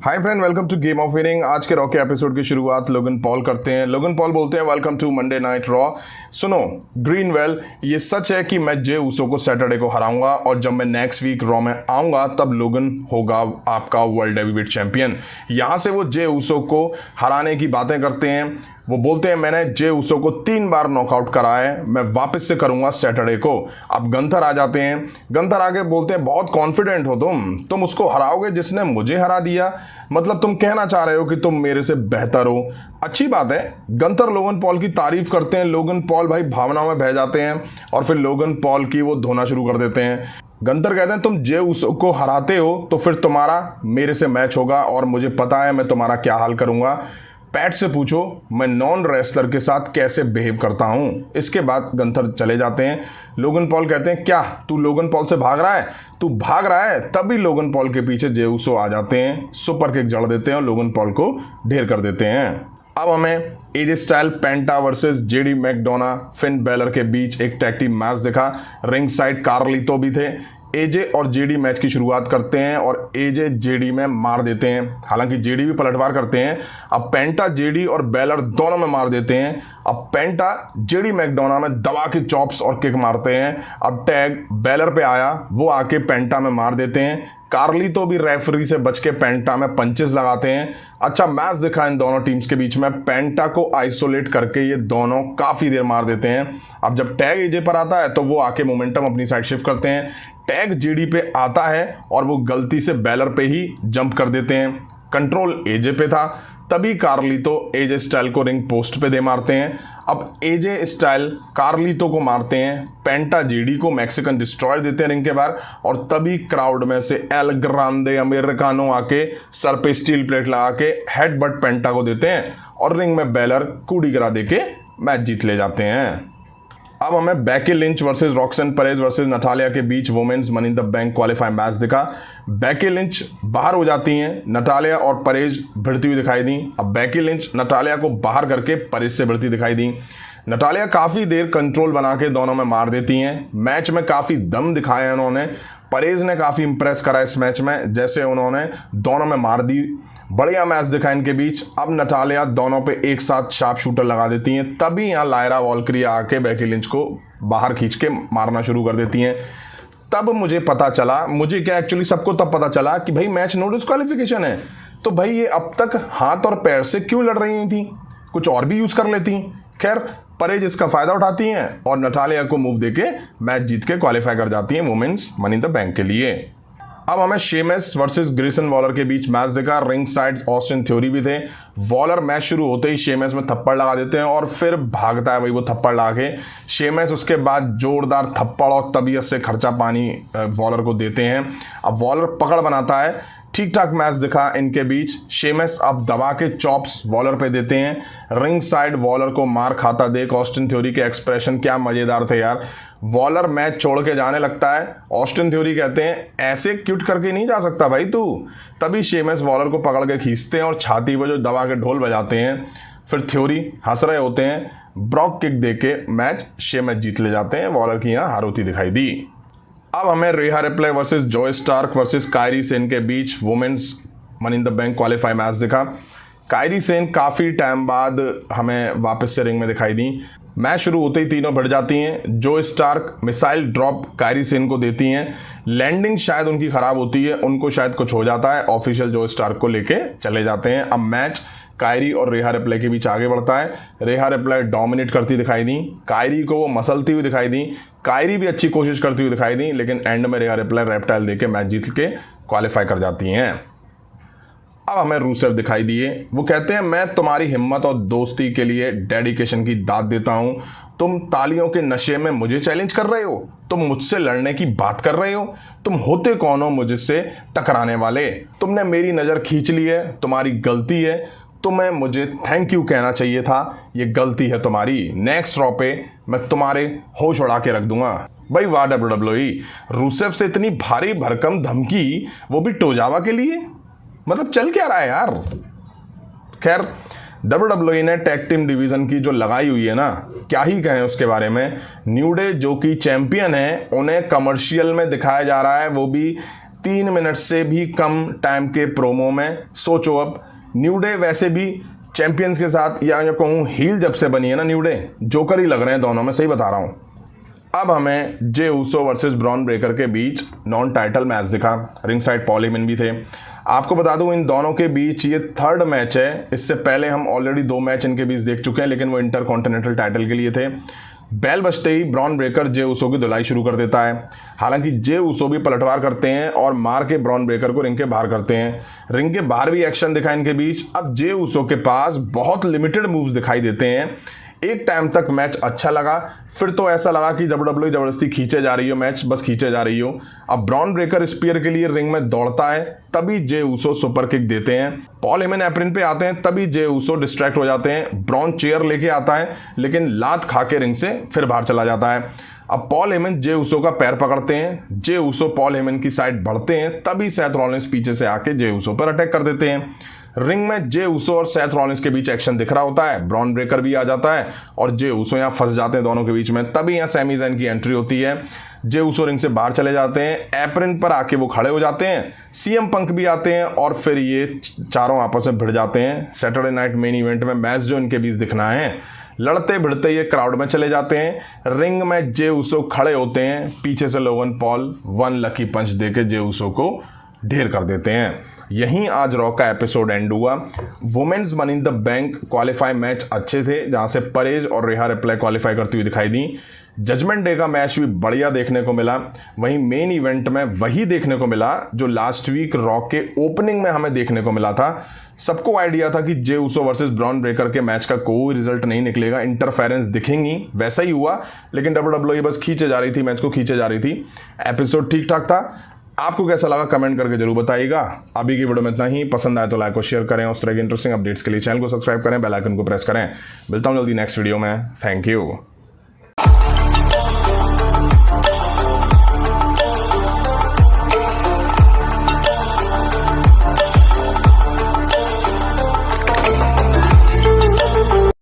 Hi friend, welcome to game of winning. आज के raw के एपिसोड की शुरुआत लोगन पॉल करते हैं। लोगन पॉल बोलते हैं welcome to Monday night Raw. सुनो ग्रीनवेल, ये सच है कि मैं जे उसो को सैटरडे को हराऊंगा और जब मैं नेक्स्ट वीक रॉ में आऊंगा तब लोगन होगा आपका वर्ल्ड हेवीवेट चैंपियन। यहाँ से वो जे उसो को हराने की बातें करते हैं। वो बोलते हैं मैंने जे उसो को 3 बार नॉकआउट करा है, मैं वापस से करूंगा सैटरडे को। अब गंथर आ जाते हैं। गंथर आके बोलते हैं बहुत कॉन्फिडेंट हो तुम उसको हराओगे जिसने मुझे हरा दिया। मतलब तुम कहना चाह रहे हो कि तुम मेरे से बेहतर हो। अच्छी बात है। गंथर लोगन पॉल की तारीफ करते हैं। लोगन पॉल भाई भावनाओं में बह जाते हैं और फिर लोगन पॉल की वो धोना शुरू कर देते हैं। गंथर कहते हैं तुम जे उसो को हराते हो तो फिर तुम्हारा मेरे से मैच होगा और मुझे पता है मैं तुम्हारा क्या हाल करूंगा। पैट से पूछो मैं नॉन रेसलर के साथ कैसे बिहेव करता हूं। इसके बाद गंथर चले जाते हैं। लोगन पॉल कहते हैं क्या तू लोगन पॉल से भाग रहा है? तू भाग रहा है? तभी लोगन पॉल के पीछे जे उसो आ जाते हैं, सुपर किक जड़ देते हैं और लोगन पॉल को ढेर कर देते हैं। अब हमें AJ Styles Penta versus JD McDonagh Finn Balor के बीच एक टैग टीम मैच दिखा। रिंग साइड कार्लितो भी थे। एजे और जेडी मैच की शुरुआत करते हैं और एजे जेडी में मार देते हैं। हालांकि जेडी भी पलटवार करते हैं। अब पेंटा जेडी और बेलर दोनों में मार देते हैं। अब पेंटा जेडी मैकडोना में दबा के चॉप्स और किक मारते हैं। अब टैग बेलर पे आया, वो आके पेंटा में मार देते हैं। कार्लितो भी रेफरी से बच के पेंटा में पंचेस लगाते हैं। अच्छा मैच दिखा इन दोनों टीम्स के बीच में। पेंटा को आइसोलेट करके ये दोनों काफ़ी देर मार देते हैं। अब जब टैग एजे पर आता है तो वो आके मोमेंटम अपनी साइड शिफ्ट करते हैं। टैग जेडी पे आता है और वो गलती से बेलर पे ही जंप कर देते हैं। कंट्रोल एजे पे था, तभी कार्लितो एजे स्टाइल को रिंग पोस्ट पे दे मारते हैं। अब एजे स्टाइल कार्लितो को मारते हैं। पेंटा जेडी को मैक्सिकन डिस्ट्रॉयर देते हैं रिंग के बाहर और तभी क्राउड में से एल ग्रांडे अमेरिकानो आके सर पे स्टील प्लेट लगा के हेडबट पेंटा को देते हैं और रिंग में बेलर कूड़ी गिरा देके मैच जीत ले जाते हैं। अब हमें Becky Lynch versus Roxanne Perez versus Natalya के बीच women's money in the bank qualify match दिखा। बेकी लिंच बाहर हो जाती हैं, नटालिया और परेज भिड़ती हुई दिखाई दी। अब बेकी लिंच नटालिया को बाहर करके परेज से भिड़ती दिखाई दी। नटालिया काफ़ी देर कंट्रोल बना के दोनों में मार देती हैं। मैच में काफ़ी दम दिखाया है उन्होंने। परेज ने काफ़ी इंप्रेस करा इस मैच में, जैसे उन्होंने दोनों में मार दी। बढ़िया मैच दिखा इनके बीच। अब नटालिया दोनों पे एक साथ शार्प शूटर लगा देती हैं। तभी यहाँ लायरा वॉल्करी आके बेकी लिंच को बाहर खींच के मारना शुरू कर देती हैं। तब मुझे पता चला, मुझे क्या एक्चुअली सबको तब पता चला कि भाई मैच नो डिस्क्वालिफिकेशन है। तो भाई ये अब तक हाथ और पैर से क्यों लड़ रही थी? कुछ और भी यूज कर लेती। खैर परेज इसका फायदा उठाती हैं और नटालिया को मूव देके मैच जीत के क्वालिफाई कर जाती हैं women's money in the bank के लिए। अब हमें शेमस वर्सेस ग्रेसन वॉलर के बीच मैच दिखा। रिंग साइड ऑस्टिन थ्योरी भी थे। वॉलर मैच शुरू होते ही शेमस में थप्पड़ लगा देते हैं और फिर भागता है भाई वो थप्पड़ लगा के। शेमस उसके बाद जोरदार थप्पड़ और तबीयत से खर्चा पानी वॉलर को देते हैं। अब वॉलर पकड़ बनाता है। ठीक ठाक मैच दिखा इनके बीच। शेमस अब दबा के चॉप्स वॉलर पे देते हैं। रिंग साइड वॉलर को मार खाता देख ऑस्टिन थ्योरी के एक्सप्रेशन क्या मजेदार थे यार। वॉलर मैच छोड़ के जाने लगता है। ऑस्टिन थ्योरी कहते हैं ऐसे क्यूट करके नहीं जा सकता भाई तू। तभी शेमस वॉलर को पकड़ के खींचते हैं और छाती पर जो दबा के ढोल बजाते हैं। फिर थ्योरी हंस रहे होते हैं। ब्रॉक किक देके मैच शेमस जीत ले जाते हैं। वॉलर की यहाँ हार होती दिखाई दी। अब हमें Rhea Ripley versus Zoey Stark versus Kairi Sane के बीच women's money in the bank qualify match दिखा। कायरी सेन काफ़ी टाइम बाद हमें वापस से रिंग में दिखाई दी। मैच शुरू होते ही तीनों भिड़ जाती हैं। जो Stark missile drop Kairi Sen को देती हैं। लैंडिंग शायद उनकी ख़राब होती है, उनको शायद कुछ हो जाता है। ऑफिशियल जो स्टार्क को लेके चले जाते हैं। अब मैच कायरी और रेहा रिप्ले के बीच आगे बढ़ता है। रेहा रिप्ले डोमिनेट करती दिखाई दी। कायरी को वो मसलती हुई दिखाई दी। कायरी भी अच्छी कोशिश करती हुई दिखाई दी, लेकिन एंड में रेहा रिप्ले रेप्टाइल देके मैच जीत के क्वालिफाई कर जाती हैं। अब हमें रूसेव दिखाई दिए। वो कहते हैं मैं तुम्हारी हिम्मत और दोस्ती के लिए डेडिकेशन की दाद देता हूं। तुम तालियों के नशे में मुझे चैलेंज कर रहे हो। तुम मुझसे लड़ने की बात कर रहे हो। तुम होते कौन हो मुझसे टकराने वाले? तुमने मेरी नज़र खींच ली है, तुम्हारी गलती है। तुम्हें मुझे थैंक यू कहना चाहिए था, ये गलती है तुम्हारी। नेक्स्ट रॉ पे मैं तुम्हारे होश उड़ा के रख दूंगा। भाई वाह WWE। रूसेव से इतनी भारी भरकम धमकी, वो भी टोजावा के लिए। मतलब चल क्या रहा है यार। खैर WWE ने टैग टीम डिवीजन की जो लगाई हुई है ना, क्या ही कहें उसके बारे में। न्यू डे जो कि चैंपियन है, उन्हें कमर्शियल में दिखाया जा रहा है, वो भी 3 मिनट से भी कम टाइम के प्रोमो में। सोचो अब न्यू डे वैसे भी चैंपियंस के साथ या कहूँ हील जब से बनी है ना न्यू डे, जोकर ही लग रहे हैं दोनों में, सही बता रहा हूँ। अब हमें Jey Uso versus Bron Breakker के बीच नॉन टाइटल मैच दिखा, रिंग साइड पॉल हेमन भी थे। आपको बता दूं इन दोनों के बीच ये 3rd मैच है। इससे पहले हम ऑलरेडी 2 मैच इनके बीच देख चुके हैं, लेकिन वो इंटर कॉन्टिनेंटल टाइटल के लिए थे। बेल बजते ही ब्रॉन ब्रेकर जे ऊसो की धुलाई शुरू कर देता है। हालांकि जे ऊसो भी पलटवार करते हैं और मार के ब्रॉन ब्रेकर को रिंग के बाहर करते हैं। रिंग के बाहर भी एक्शन दिखा इनके बीच। अब जे ऊसो के पास बहुत लिमिटेड मूव्स दिखाई देते हैं। एक टाइम तक मैच अच्छा लगा, फिर तो ऐसा लगा कि WWE जबरदस्ती खींचे जा रही हो मैच, बस खींचे जा रही हो। अब ब्रॉन ब्रेकर स्पीयर के लिए रिंग में दौड़ता है, तभी जे ऊसो सुपर किक देते हैं। पॉल हेमन एप्रिन पे आते हैं, तभी जे ऊसो डिस्ट्रैक्ट हो जाते हैं। ब्रॉन चेयर लेके आता है, लेकिन लात खा के रिंग से फिर बाहर चला जाता है। अब पॉल हेमन जे ऊसो का पैर पकड़ते हैं, जे ऊसो पॉल हेमन की साइड बढ़ते हैं, तभी सेथ रॉलिंस पीछे से आके जे ऊसो पर अटैक कर देते हैं। रिंग में जे ऊसो और सेथ रॉलिंस के बीच एक्शन दिख रहा होता है। ब्रॉन ब्रेकर भी आ जाता है और जे ऊसो यहाँ फंस जाते हैं दोनों के बीच में। तभी यहाँ सैमी ज़ैन की एंट्री होती है। जे ऊसो रिंग से बाहर चले जाते हैं, एप्रन पर आके वो खड़े हो जाते हैं। सीएम पंक भी आते हैं और फिर ये चारों आपस में भिड़ जाते हैं। सैटरडे नाइट मेन इवेंट में मैच जो इनके बीच दिखना है, लड़ते भिड़ते ये क्राउड में चले जाते हैं। रिंग में जे ऊसो खड़े होते हैं, पीछे से लोगन पॉल 1 लकी पंच देके जे ऊसो को ढेर कर देते हैं। यहीं आज रॉ का एपिसोड एंड हुआ। Women's money in the bank qualify match अच्छे थे, जहां से परेज और रेहा रिप्लाई क्वालिफाई करती हुई दिखाई दी। जजमेंट डे का मैच भी बढ़िया देखने को मिला। वहीं मेन इवेंट में वही देखने को मिला जो लास्ट वीक रॉ के ओपनिंग में हमें देखने को मिला था। सबको आइडिया था कि Jey Uso versus Bron Breakker के मैच का कोई रिजल्ट नहीं निकलेगा, इंटरफेरेंस दिखेंगी, वैसा ही हुआ। लेकिन WWE बस खींचे जा रही थी, मैच को खींचे जा रही थी। एपिसोड ठीक ठाक था। आपको कैसा लगा कमेंट करके जरूर बताइएगा। अभी की वीडियो में इतना ही। पसंद आए तो लाइक और शेयर करें। उस तरह की इंटरेस्टिंग अपडेट्स के लिए चैनल को सब्सक्राइब करें, बेल आइकन को प्रेस करें। मिलता हूं जल्दी नेक्स्ट वीडियो में। Thank you.